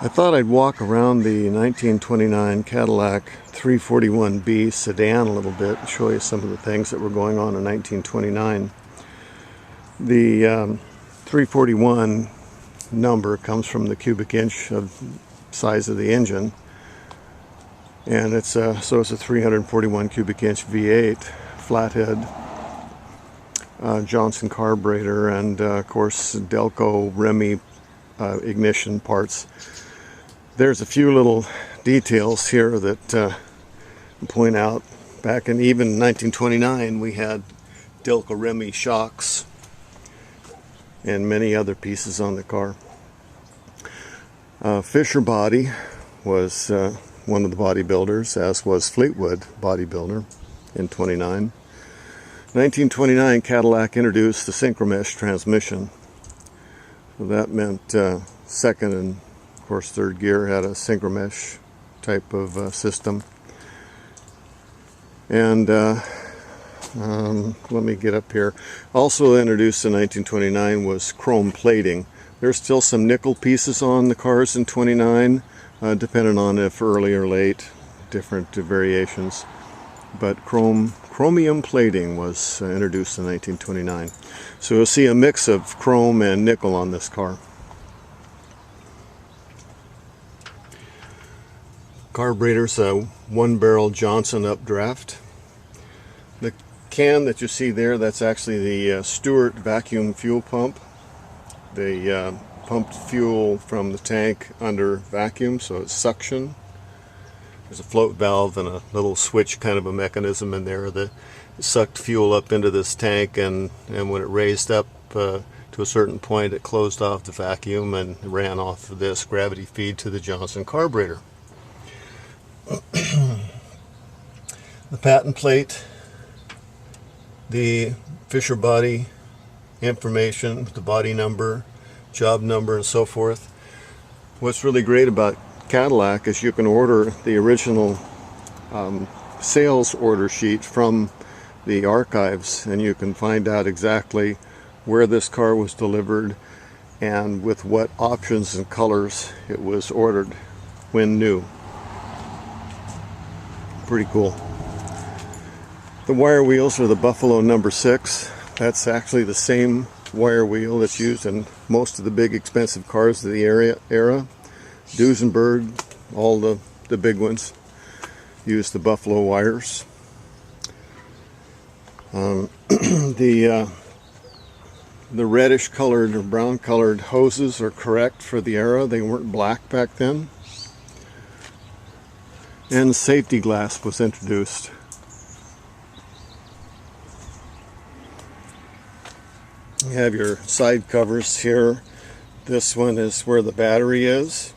I thought I'd walk around the 1929 Cadillac 341B sedan a little bit and show you some of the things that were going on in 1929. The 341 number comes from the cubic inch of size of the engine, and it's a 341 cubic inch V8 flathead Johnson carburetor, and of course Delco Remy ignition parts. There's a few little details here that point out. Back in even 1929 we had Delco Remy shocks and many other pieces on the car. Fisher Body was one of the bodybuilders, as was Fleetwood bodybuilder in 29. 1929 Cadillac introduced the Synchromesh Transmission. So that meant second and of course third gear had a Synchromesh type of system. And let me get up here. Also introduced in 1929 was chrome plating. There's still some nickel pieces on the cars in 29, depending on if early or late, different variations. But chromium plating was introduced in 1929. So you'll see a mix of chrome and nickel on this car. Carburetor's a one-barrel Johnson updraft. The can that you see there, that's actually the Stewart vacuum fuel pump. They pumped fuel from the tank under vacuum, so it's suction. There's a float valve and a little switch kind of a mechanism in there that sucked fuel up into this tank, and when it raised up to a certain point, it closed off the vacuum and ran off of this gravity feed to the Johnson carburetor. The patent plate, the Fisher Body information, the body number, job number, and so forth. What's really great about Cadillac is you can order the original sales order sheet from the archives, and you can find out exactly where this car was delivered and with what options and colors it was ordered when new. Pretty cool. The wire wheels are the Buffalo number 6. That's actually the same wire wheel that's used in most of the big expensive cars of the era. Duesenberg, all the big ones use the Buffalo wires. The reddish colored or brown colored hoses are correct for the era. They weren't black back then. And safety glass was introduced. You have your side covers here. This one is where the battery is.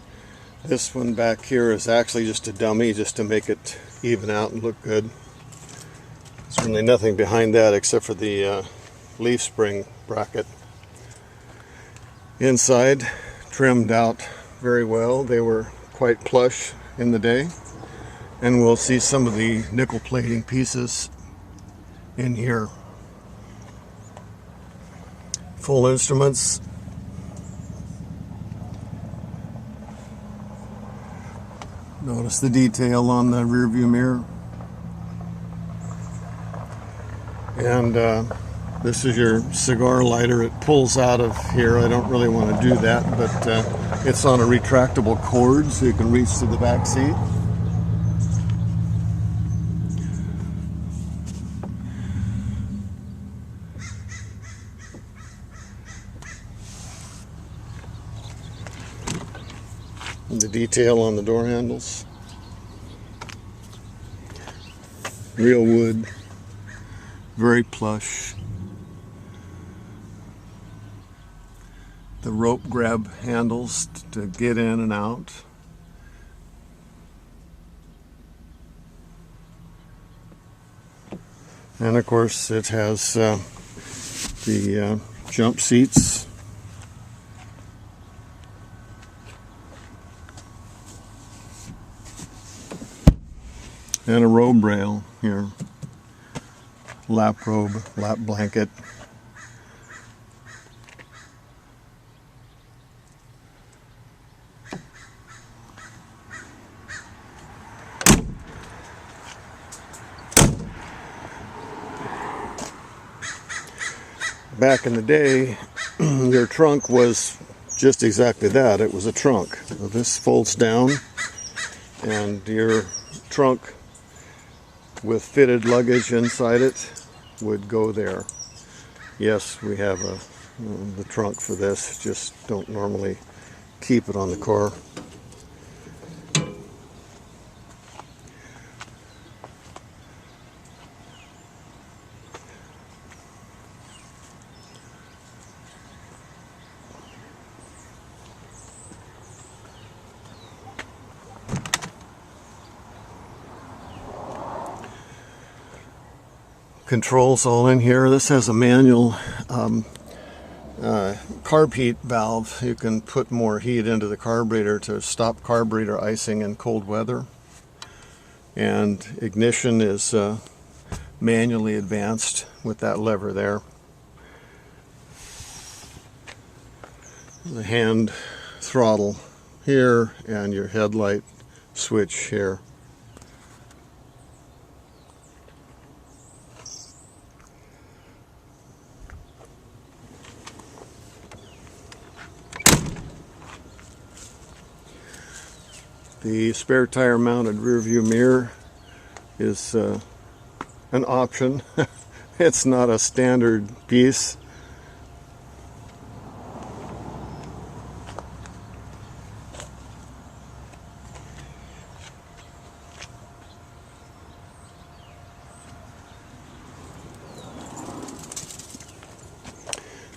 This one back here is actually just a dummy, just to make it even out and look good. There's really nothing behind that except for the leaf spring bracket. Inside, trimmed out very well. They were quite plush in the day. And we'll see some of the nickel plating pieces in here. Full instruments. Notice the detail on the rear view mirror. And this is your cigar lighter. It pulls out of here. I don't really want to do that, but it's on a retractable cord, so you can reach to the back seat. The detail on the door handles. Real wood. Very plush. The rope grab handles to get in and out. And of course it has the jump seats. And a robe rail here. Lap robe, lap blanket. back in the day, your trunk was just exactly that. It was a trunk. So this folds down, and your trunk with fitted luggage inside it would go there. Yes, we have the trunk for this, just don't normally keep it on the car. Controls all in here. This has a manual carb heat valve. You can put more heat into the carburetor to stop carburetor icing in cold weather. And ignition is manually advanced with that lever there. The hand throttle here and your headlight switch here. The spare tire mounted rear view mirror is an option. It's not a standard piece.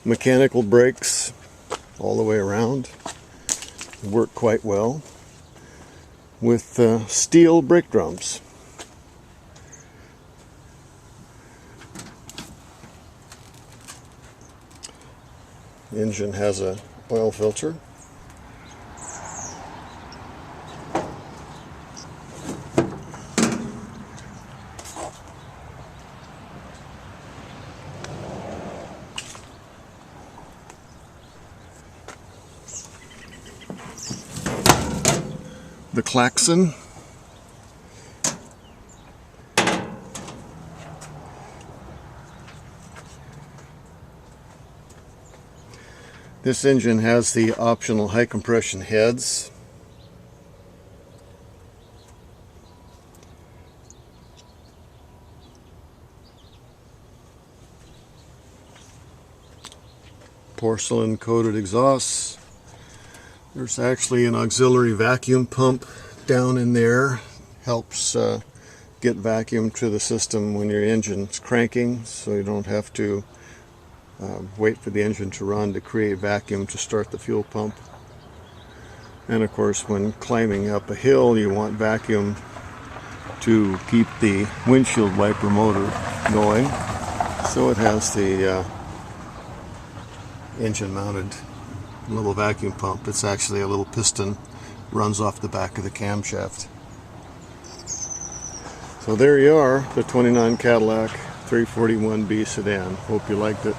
Mechanical brakes all the way around work quite well with steel brake drums. The engine has a oil filter. The klaxon. This engine has the optional high compression heads. Porcelain coated exhausts. There's actually an auxiliary vacuum pump down in there. Helps get vacuum to the system when your engine's cranking, so you don't have to wait for the engine to run to create vacuum to start the fuel pump. And of course, when climbing up a hill, you want vacuum to keep the windshield wiper motor going. So it has the engine mounted little vacuum pump. It's actually a little piston, runs off the back of the camshaft. So there you are, the 29 Cadillac 341B sedan. Hope you liked it.